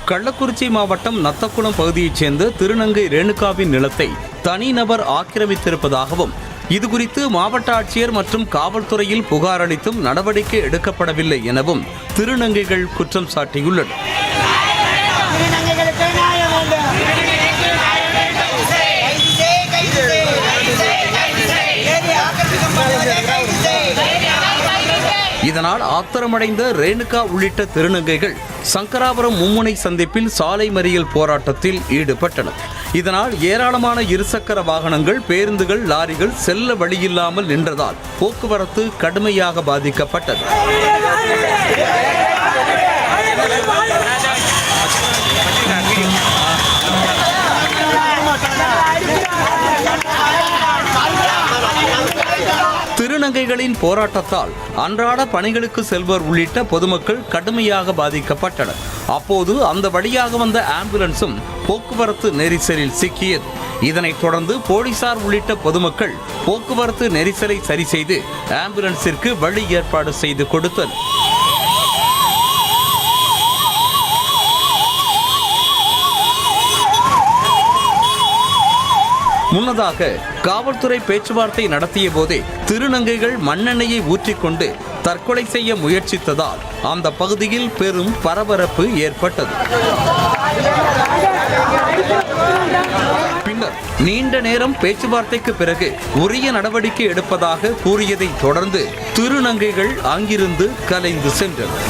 கள்ளக்குறிச்சி மாவட்டம் நத்தக்குளம் பகுதியைச் சேர்ந்த திருநங்கை ரேணுகாவின் நிலத்தை தனிநபர் ஆக்கிரமித்திருப்பதாகவும் இதுகுறித்து மாவட்ட ஆட்சியர் மற்றும் காவல்துறையில் புகார் அளித்தும் நடவடிக்கை எடுக்கப்படவில்லை எனவும் திருநங்கைகள் குற்றம் சாட்டியுள்ளனர். இதனால் ஆத்திரமடைந்த ரேணுகா உள்ளிட்ட திருநங்கைகள் சங்கராபுரம் மும்முனை சந்திப்பில் சாலை மறியல் போராட்டத்தில் ஈடுபட்டனர். இதனால் ஏராளமான இருசக்கர வாகனங்கள், பேருந்துகள், லாரிகள் செல்ல வழியில்லாமல் நின்றதால் போக்குவரத்து கடுமையாக பாதிக்கப்பட்டது. திருநங்கைகளின் போராட்டத்தால் அன்றாட பணிகளுக்கு செல்வோர் உள்ளிட்ட பொதுமக்கள் கடுமையாக பாதிக்கப்பட்டனர். அப்போது அந்த வழியாக வந்த ஆம்புலன்ஸும் போக்குவரத்து நெரிசலில் சிக்கியது. இதனைத் தொடர்ந்து போலீசார் உள்ளிட்ட பொதுமக்கள் போக்குவரத்து நெரிசலை சரி செய்து ஆம்புலன்ஸிற்கு வழி ஏற்பாடு செய்து கொடுத்தனர். முன்னதாக காவல்துறை பேச்சுவார்த்தை நடத்திய போதே திருநங்கைகள் மண்ணெண்ணெயை ஊற்றிக்கொண்டு தற்கொலை செய்ய முயற்சித்ததால் அந்த பகுதியில் பெரும் பரபரப்பு ஏற்பட்டது. பின்னர் நீண்ட நேரம் பேச்சுவார்த்தைக்கு பிறகு உரிய நடவடிக்கை எடுப்பதாக கூறியதை தொடர்ந்து திருநங்கைகள் அங்கிருந்து கலைந்து சென்றனர்.